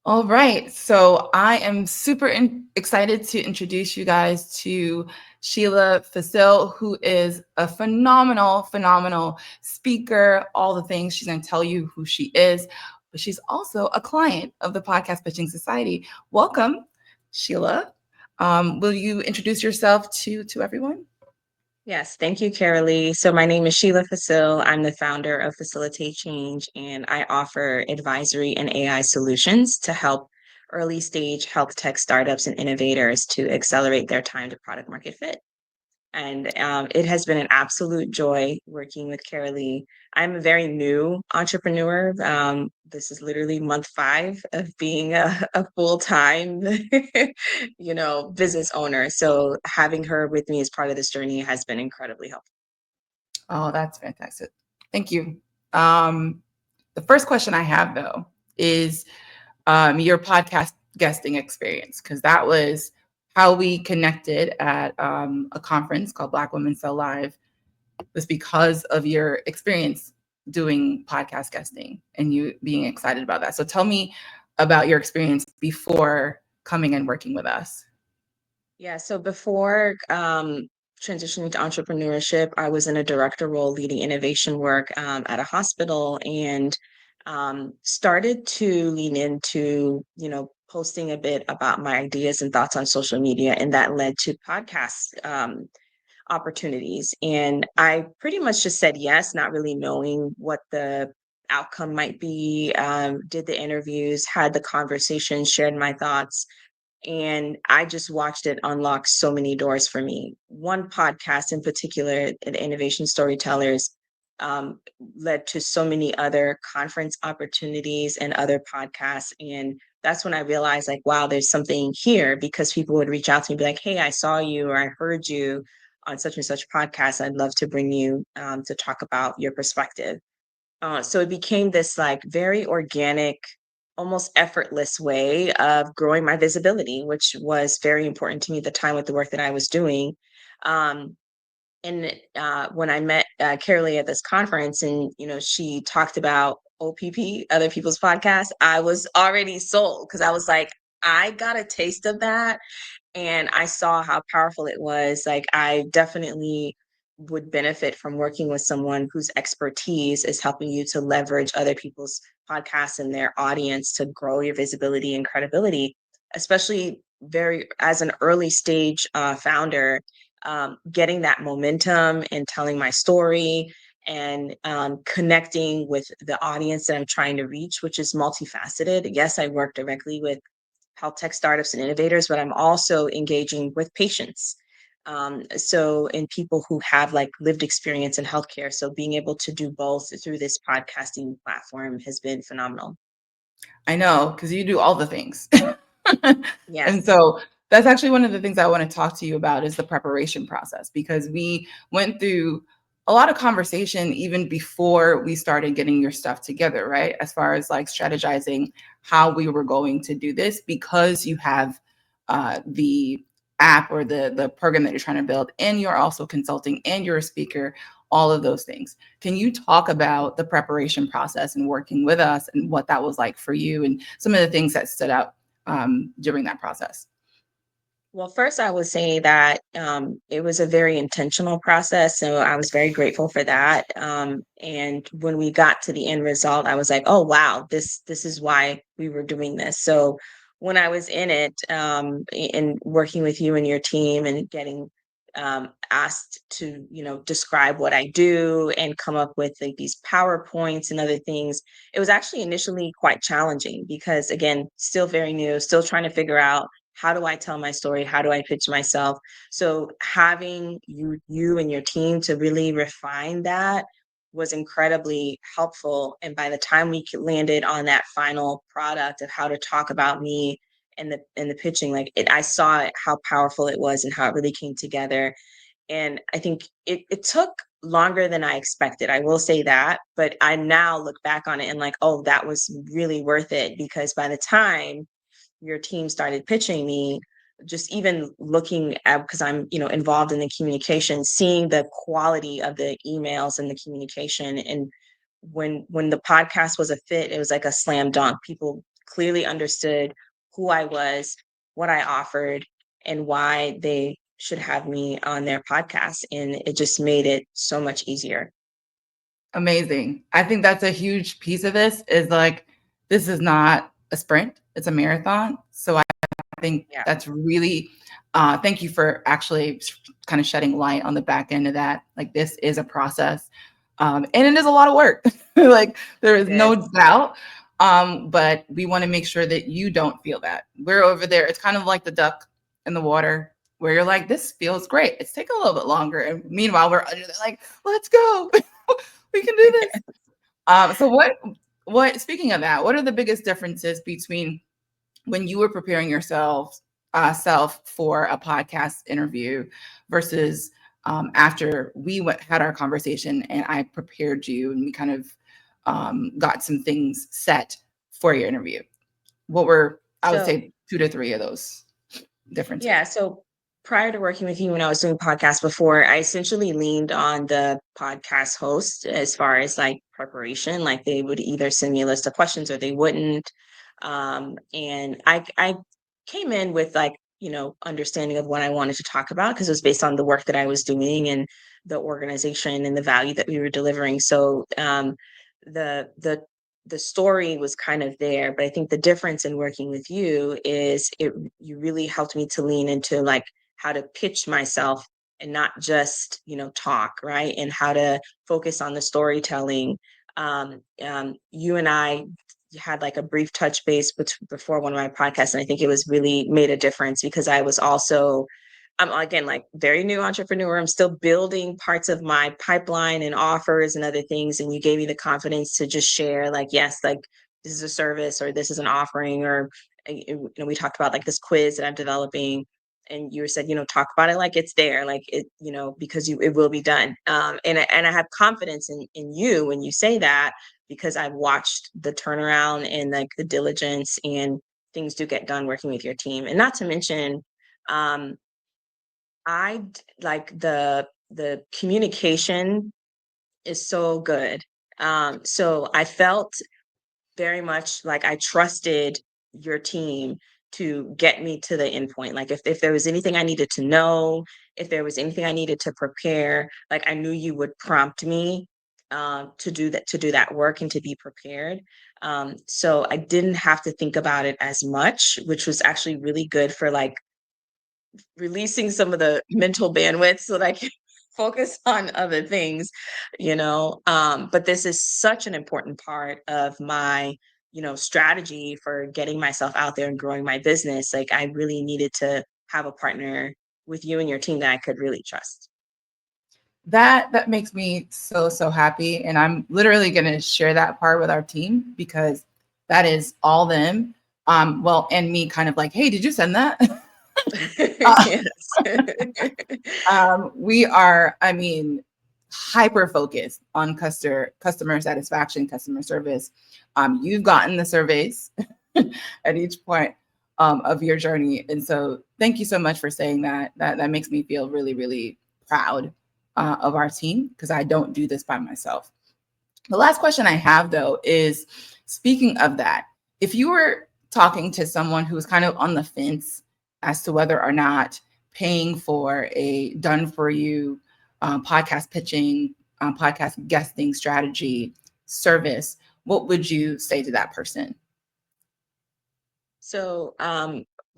All right. So I am super excited to introduce you guys to Sheila Phicil, who is a phenomenal speaker, all the things. She's going to tell you who she is, but she's also a client of the Podcast Pitching Society. Welcome, Sheila. Will you introduce yourself to everyone? Yes, thank you, Carolee. So my name is Sheila Phicil. I'm the founder of Facilitate Change, and I offer advisory and AI solutions to help early stage health tech startups and innovators to accelerate their time to product market fit. And it has been an absolute joy working with Carolee. I'm a very new entrepreneur. This is literally month 5 of being a full-time, business owner. So having her with me as part of this journey has been incredibly helpful. Oh, that's fantastic. Thank you. Um, the first question I have, though, is your podcast guesting experience, because that was how we connected at a conference called Black Women Sell Live. It was because of your experience doing podcast guesting and you being excited about that. So tell me about your experience before coming and working with us. Yeah, so before transitioning to entrepreneurship, I was in a director role leading innovation work at a hospital and started to lean into, posting a bit about my ideas and thoughts on social media. And that led to podcast opportunities. And I pretty much just said yes, not really knowing what the outcome might be. Did the interviews, had the conversation, shared my thoughts, and I just watched it unlock so many doors for me. One podcast in particular, the Innovation Storytellers, um, led to so many other conference opportunities and other podcasts. And that's when I realized, like, wow, there's something here, because people would reach out to me, be like, hey, I saw you or I heard you on such and such podcast. I'd love to bring you to talk about your perspective. So it became this like very organic, almost effortless way of growing my visibility, which was very important to me at the time with the work that I was doing. Um, and when I met Carolee at this conference, and she talked about OPP, other people's podcasts, I was already sold, because I was like, I got a taste of that and I saw how powerful it was. Like, I definitely would benefit from working with someone whose expertise is helping you to leverage other people's podcasts and their audience to grow your visibility and credibility, especially very as an early stage founder. Getting that momentum and telling my story and connecting with the audience that I'm trying to reach, which is multifaceted. Yes, I work directly with health tech startups and innovators, but I'm also engaging with patients. And people who have like lived experience in healthcare. So being able to do both through this podcasting platform has been phenomenal. I know, because you do all the things. And Yes. so that's actually one of the things I want to talk to you about is the preparation process, because we went through a lot of conversation even before we started getting your stuff together, right? As far as like strategizing how we were going to do this, because you have the app or the program that you're trying to build, and you're also consulting and you're a speaker, all of those things. Can you talk about the preparation process and working with us and what that was like for you and some of the things that stood out during that process? Well, first, I would say that it was a very intentional process. So I was very grateful for that. And when we got to the end result, I was like, oh, wow, this is why we were doing this. So when I was in it and working with you and your team and getting asked to, describe what I do and come up with like these PowerPoints and other things, it was actually initially quite challenging because, again, still very new, still trying to figure out how do I tell my story? How do I pitch myself? So having you and your team to really refine that was incredibly helpful. And by the time we landed on that final product of how to talk about me and the pitching, like it, I saw it, how powerful it was and how it really came together. And I think it took longer than I expected. I will say that, but I now look back on it and like, oh, that was really worth it, because by the time your team started pitching me, just even looking at, because I'm involved in the communication, seeing the quality of the emails and the communication, and when the podcast was a fit, it was like a slam dunk. People clearly understood who I was, what I offered, and why they should have me on their podcast. And it just made it so much easier. Amazing. I think that's a huge piece of this is like, this is not a sprint, it's a marathon. So I think Yeah. that's really, thank you for actually kind of shedding light on the back end of that. Like, this is a process, and it is a lot of work. Like, there is It is. no doubt. But we want to make sure that you don't feel that. We're over there. It's kind of like the duck in the water where you're like, this feels great. It's taking a little bit longer. And meanwhile, we're under there like, let's go. We can do this. So speaking of that, what are the biggest differences between when you were preparing yourself self for a podcast interview versus after we had our conversation and I prepared you and we kind of got some things set for your interview? What were, I would So say, 2 to 3 of those differences? yeah, so prior to working with you when I was doing podcasts before, I essentially leaned on the podcast host as far as like preparation. Like they would either send me a list of questions or they wouldn't. And I came in with like, understanding of what I wanted to talk about because it was based on the work that I was doing and the organization and the value that we were delivering. So the the the story was kind of there, but I think the difference in working with you is you really helped me to lean into like how to pitch myself and not just, talk, right? And how to focus on the storytelling. You and I had like a brief touch base before one of my podcasts, and I think it was really made a difference because I was also I'm again like very new entrepreneur. I'm still building parts of my pipeline and offers and other things. And you gave me the confidence to just share, like, yes, like this is a service or this is an offering, or we talked about like this quiz that I'm developing. And you said, talk about it like it's there, like it, because it will be done. And I have confidence in you when you say that because I've watched the turnaround and like the diligence and things do get done working with your team. And not to mention, um, like the communication is so good. So I felt very much like I trusted your team to get me to the end point. Like if there was anything I needed to know, if there was anything I needed to prepare, like I knew you would prompt me to do that work and to be prepared. So I didn't have to think about it as much, which was actually really good for like releasing some of the mental bandwidth so that I can focus on other things, But this is such an important part of my, strategy for getting myself out there and growing my business. Like I really needed to have a partner with you and your team that I could really trust. That makes me so happy, and I'm literally going to share that part with our team because that is all them. Well, and me kind of like, hey, did you send that? uh, Yes. we are, I mean, hyper focused on customer satisfaction, customer service. You've gotten the surveys at each point of your journey, and so thank you so much for saying that. That makes me feel really proud of our team because I don't do this by myself. The last question I have though is, speaking of that, if you were talking to someone who's kind of on the fence as to whether or not paying for a done for you podcast pitching, podcast guesting strategy service, what would you say to that person? So,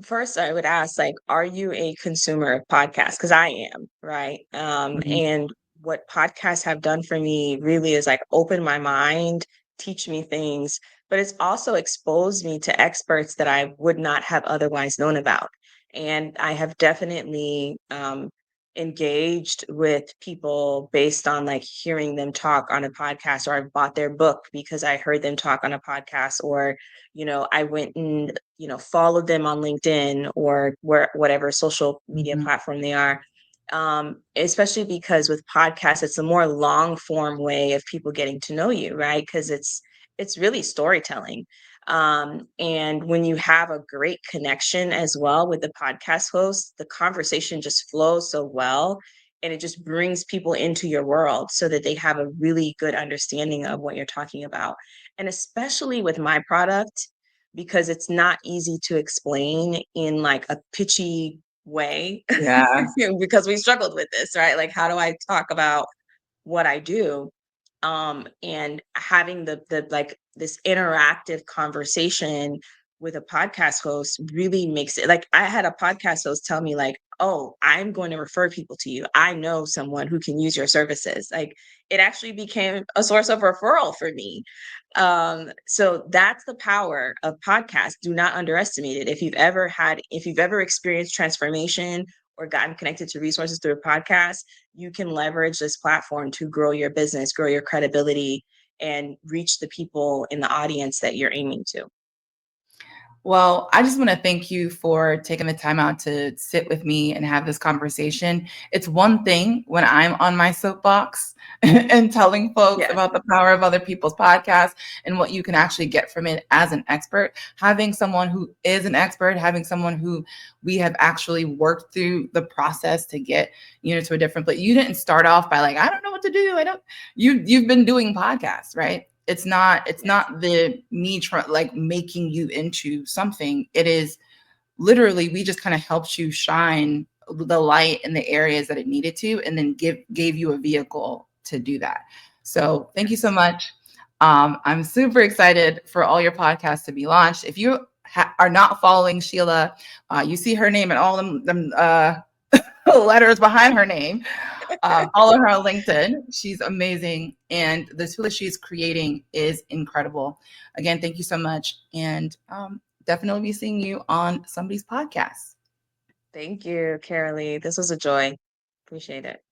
first I would ask, like, are you a consumer of podcasts? Because I am, right? Mhm. And what podcasts have done for me really is like open my mind, teach me things, but it's also exposed me to experts that I would not have otherwise known about. And I have definitely engaged with people based on like hearing them talk on a podcast, or I've bought their book because I heard them talk on a podcast, or I went and followed them on LinkedIn or whatever social media Mhm. platform they are. Especially because with podcasts, it's a more long form way of people getting to know you, right? Because it's really storytelling. And when you have a great connection as well with the podcast host, the conversation just flows so well, and it just brings people into your world so that they have a really good understanding of what you're talking about. And especially with my product, because it's not easy to explain in like a pitchy way Yeah. because we struggled with this, right? Like, how do I talk about what I do? And having the like this interactive conversation with a podcast host really makes it like I had a podcast host tell me like, "Oh, I'm going to refer people to you. I know someone who can use your services." Like it actually became a source of referral for me. So that's the power of podcasts. Do not underestimate it. If you've ever experienced transformation or gotten connected to resources through a podcast, you can leverage this platform to grow your business, grow your credibility, and reach the people in the audience that you're aiming to. Well, I just want to thank you for taking the time out to sit with me and have this conversation. It's one thing when I'm on my soapbox and telling folks Yes. about the power of other people's podcasts and what you can actually get from it as an expert. Having someone who is an expert, having someone who we have actually worked through the process to get, to a different place. You didn't start off by like, I don't know what to do. I don't. You've been doing podcasts, right? It's Yes. not the me like making you into something. It is literally we just kind of helped you shine the light in the areas that it needed to, and then gave you a vehicle to do that. So thank you so Yes. much. I'm super excited for all your podcasts to be launched. If you are not following Sheila, you see her name and all them letters behind her name. Follow her on LinkedIn. She's amazing. And the tool that she's creating is incredible. Again, thank you so much. And definitely be seeing you on somebody's podcast. Thank you, Carolee. This was a joy. Appreciate it.